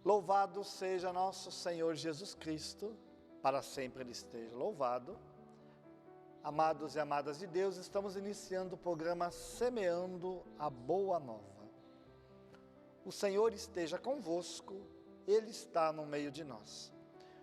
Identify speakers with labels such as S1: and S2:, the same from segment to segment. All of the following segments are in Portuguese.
S1: Louvado seja nosso Senhor Jesus Cristo, para sempre Ele esteja louvado. Amados e amadas de Deus, estamos iniciando o programa Semeando a Boa Nova. O Senhor esteja convosco, Ele está no meio de nós.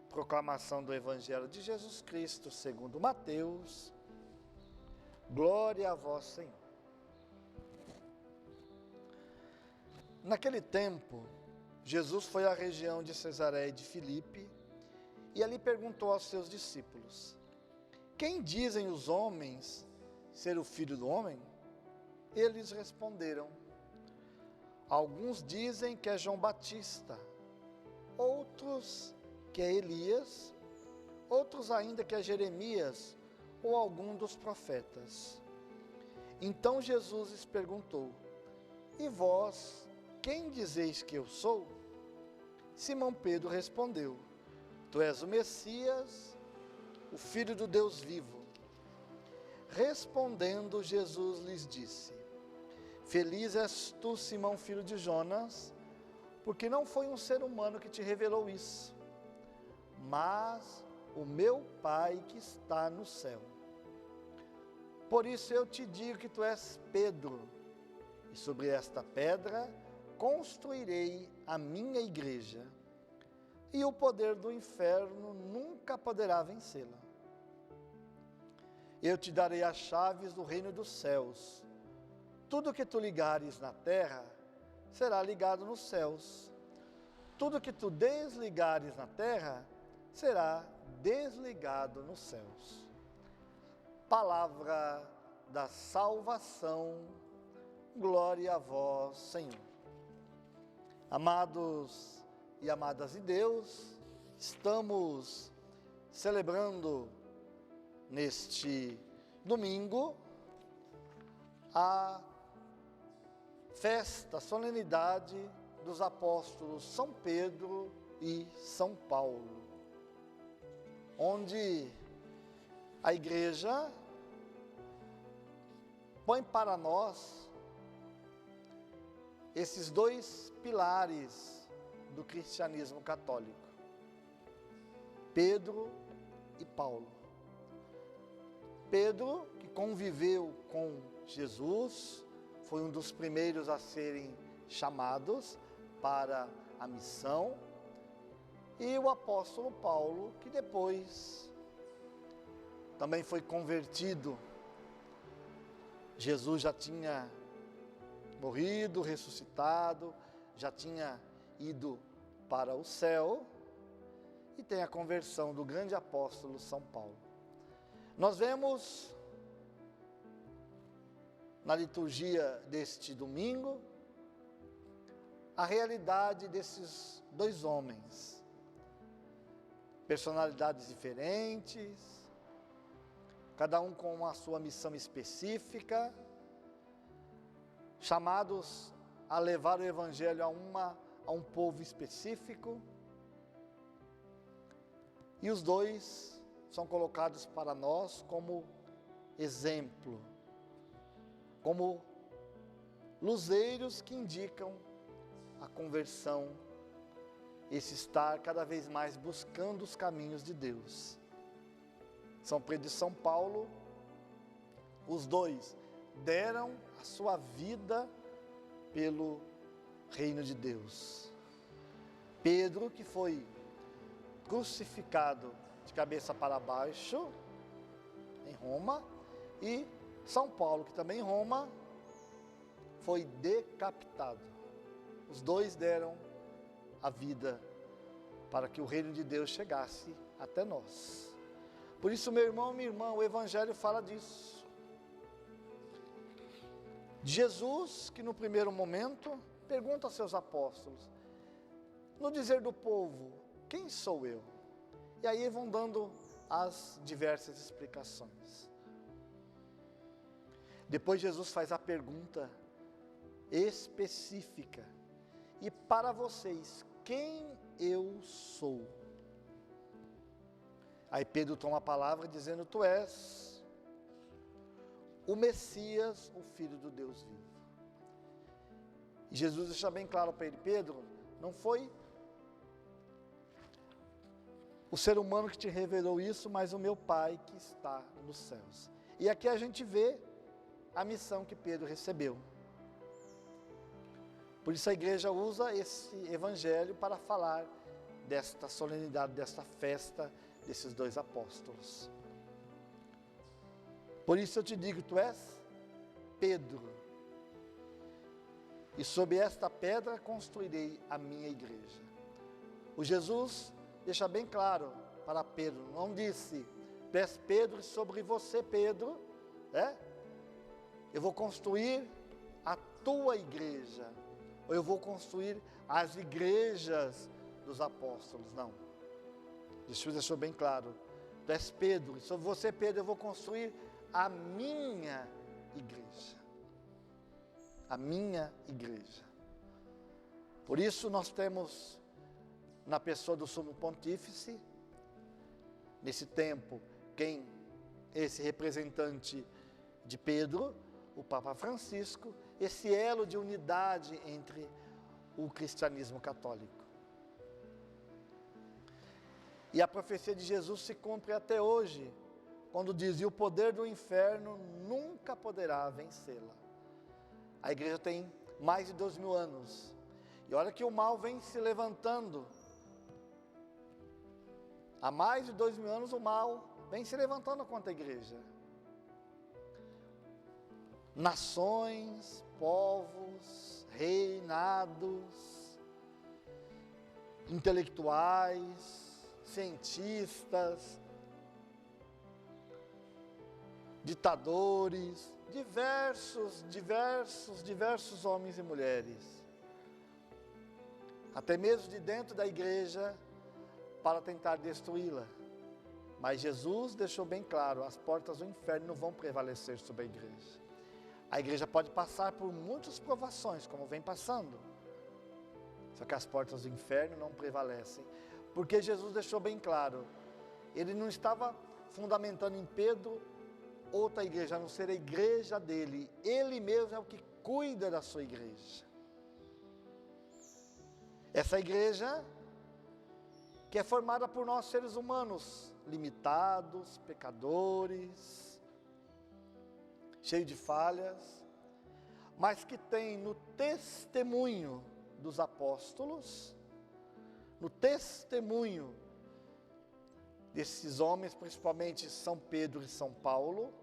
S1: Proclamação do Evangelho de Jesus Cristo, segundo Mateus. Glória a vós, Senhor. Naquele tempo, Jesus foi à região de Cesareia de Filipe e ali perguntou aos seus discípulos: quem dizem os homens ser o Filho do Homem? Eles responderam: alguns dizem que é João Batista, outros que é Elias, outros ainda que é Jeremias ou algum dos profetas. Então Jesus lhes perguntou: e vós, quem dizeis que eu sou? Simão Pedro respondeu: tu és o Messias, o Filho do Deus vivo. Respondendo, Jesus lhes disse: feliz és tu, Simão, filho de Jonas, porque não foi um ser humano que te revelou isso, mas o meu Pai que está no céu. Por isso eu te digo que tu és Pedro, e sobre esta pedra construirei a minha igreja, e o poder do inferno nunca poderá vencê-la. Eu te darei as chaves do reino dos céus. Tudo que tu ligares na terra será ligado nos céus. Tudo que tu desligares na terra será desligado nos céus. Palavra da salvação. Glória a vós, Senhor. Amados e amadas de Deus, estamos celebrando neste domingo a festa, a solenidade dos apóstolos São Pedro e São Paulo, onde a igreja põe para nós esses dois pilares do cristianismo católico, Pedro e Paulo. Pedro, que conviveu com Jesus, foi um dos primeiros a serem chamados para a missão, e o apóstolo Paulo, que depois também foi convertido. Jesus já tinha morrido, ressuscitado, já tinha ido para o céu, e tem a conversão do grande apóstolo São Paulo. Nós vemos na liturgia deste domingo a realidade desses dois homens, personalidades diferentes, cada um com a sua missão específica, chamados a levar o Evangelho a um povo específico, e os dois são colocados para nós como exemplo, como luzeiros que indicam a conversão, esse estar cada vez mais buscando os caminhos de Deus. São Pedro e São Paulo, os dois deram a sua vida pelo reino de Deus. Pedro, que foi crucificado de cabeça para baixo em Roma, e São Paulo, que também em Roma foi decapitado. Os dois deram a vida para que o reino de Deus chegasse até nós. Por isso, meu irmão, minha irmã, o Evangelho fala disso. Jesus, que no primeiro momento pergunta aos seus apóstolos, no dizer do povo, quem sou eu? E aí vão dando as diversas explicações. Depois Jesus faz a pergunta específica: e para vocês, quem eu sou? Aí Pedro toma a palavra dizendo: tu és o Messias, o Filho do Deus vivo. E Jesus deixa bem claro para ele: Pedro, não foi o ser humano que te revelou isso, mas o meu Pai que está nos céus. E aqui a gente vê a missão que Pedro recebeu. Por isso a igreja usa esse evangelho para falar desta solenidade, desta festa desses dois apóstolos. Por isso eu te digo, tu és Pedro, e sobre esta pedra construirei a minha igreja. O Jesus deixa bem claro para Pedro, não disse, tu és Pedro, e sobre você, Pedro, eu vou construir a tua igreja, ou eu vou construir as igrejas dos apóstolos. Não. Jesus deixou bem claro, tu és Pedro, e sobre você, Pedro, eu vou construir a minha igreja. A minha igreja. Por isso nós temos, na pessoa do Sumo Pontífice, nesse tempo, esse representante de Pedro, o Papa Francisco, esse elo de unidade entre o cristianismo católico. E a profecia de Jesus se cumpre até hoje, quando diz, e o poder do inferno nunca poderá vencê-la. A igreja tem mais de 2000 anos, e olha que o mal vem se levantando. Há mais de 2000 anos o mal vem se levantando contra a igreja. Nações, povos, reinados, intelectuais, cientistas, ditadores, diversos homens e mulheres, até mesmo de dentro da igreja, para tentar destruí-la. Mas Jesus deixou bem claro, as portas do inferno não vão prevalecer sobre a igreja. A igreja pode passar por muitas provações, como vem passando, só que as portas do inferno não prevalecem, porque Jesus deixou bem claro, ele não estava fundamentando em Pedro outra igreja, a não ser a igreja dele, ele mesmo é o que cuida da sua igreja. Essa igreja que é formada por nós seres humanos, limitados, pecadores, cheios de falhas, mas que tem no testemunho dos apóstolos, no testemunho desses homens, principalmente São Pedro e São Paulo,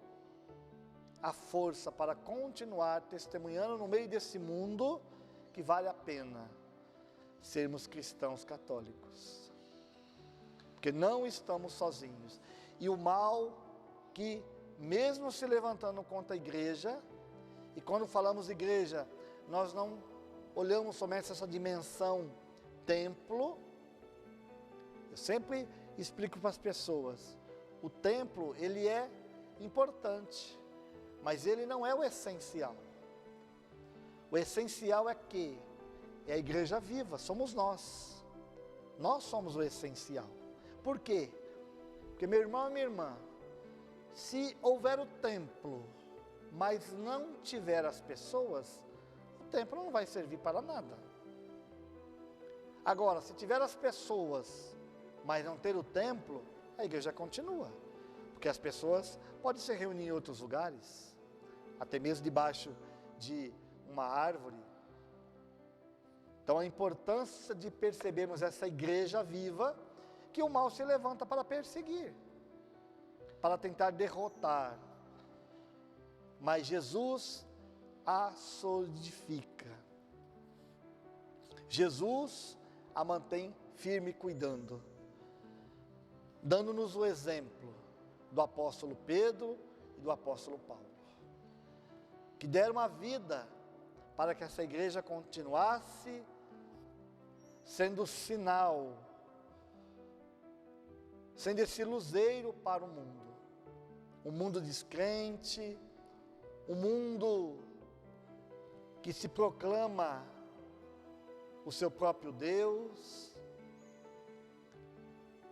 S1: a força para continuar testemunhando no meio desse mundo que vale a pena sermos cristãos católicos, porque não estamos sozinhos. E o mal que, mesmo se levantando contra a igreja, e quando falamos igreja, nós não olhamos somente essa dimensão templo. Eu sempre explico para as pessoas, o templo ele é importante, mas ele não é o essencial. O essencial é que é a igreja viva, somos nós. Nós somos o essencial. Por quê? Porque meu irmão e minha irmã, se houver o templo, mas não tiver as pessoas, o templo não vai servir para nada. Agora, se tiver as pessoas, mas não ter o templo, a igreja continua. Porque as pessoas podem se reunir em outros lugares, até mesmo debaixo de uma árvore. Então a importância de percebermos essa igreja viva, que o mal se levanta para perseguir, para tentar derrotar. Mas Jesus a solidifica. Jesus a mantém firme cuidando, dando-nos o exemplo do apóstolo Pedro e do apóstolo Paulo, que deram a vida para que essa igreja continuasse sendo sinal, sendo esse luzeiro para o mundo descrente, um mundo que se proclama o seu próprio Deus,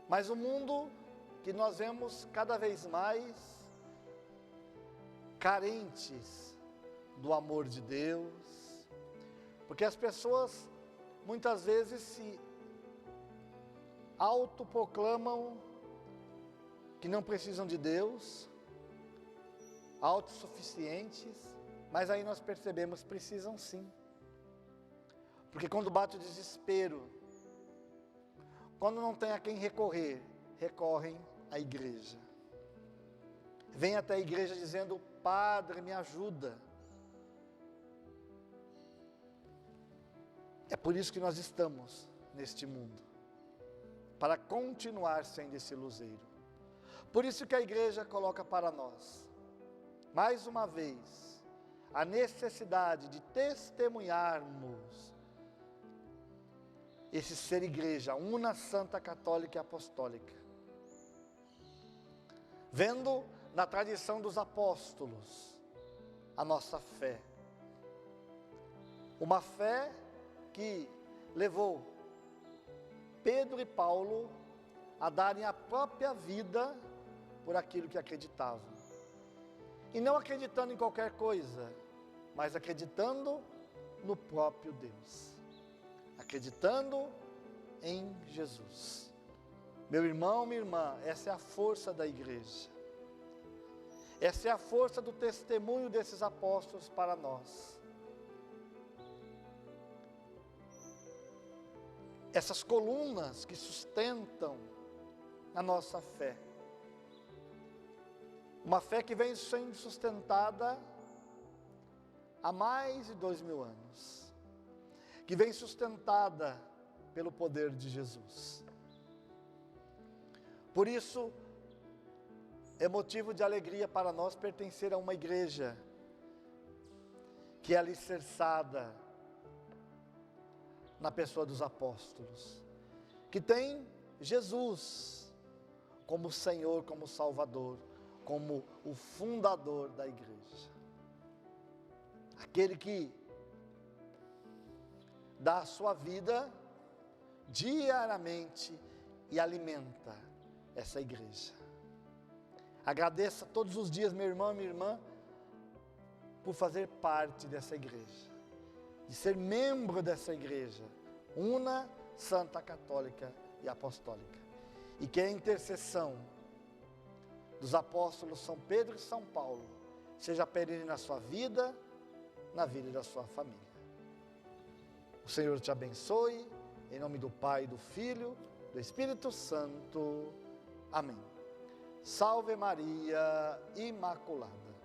S1: mas um mundo que nós vemos cada vez mais carentes do amor de Deus, porque as pessoas muitas vezes se autoproclamam que não precisam de Deus, autossuficientes, mas aí nós percebemos, precisam sim. Porque quando bate o desespero, quando não tem a quem recorrer, recorrem à igreja. Vem até a igreja dizendo: Padre, me ajuda. É por isso que nós estamos neste mundo, para continuar sendo esse luzeiro. Por isso que a igreja coloca para nós, mais uma vez, a necessidade de testemunharmos esse ser igreja, una, santa, católica e apostólica. Vendo na tradição dos apóstolos a nossa fé. Uma fé que levou Pedro e Paulo a darem a própria vida por aquilo que acreditavam. E não acreditando em qualquer coisa, mas acreditando no próprio Deus. Acreditando em Jesus. Meu irmão, minha irmã, essa é a força da igreja. Essa é a força do testemunho desses apóstolos para nós. Essas colunas que sustentam a nossa fé. Uma fé que vem sendo sustentada há mais de 2000 anos. Que vem sustentada pelo poder de Jesus. Por isso, é motivo de alegria para nós pertencer a uma igreja que é alicerçada na pessoa dos apóstolos, que tem Jesus como Senhor, como Salvador, como o fundador da igreja. Aquele que dá a sua vida diariamente e alimenta essa igreja. Agradeça todos os dias, meu irmão e minha irmã, por fazer parte dessa igreja, de ser membro dessa igreja, una, santa, católica e apostólica. E que a intercessão dos apóstolos São Pedro e São Paulo seja perene na sua vida, na vida da sua família. O Senhor te abençoe, em nome do Pai, do Filho, do Espírito Santo. Amém. Salve Maria Imaculada.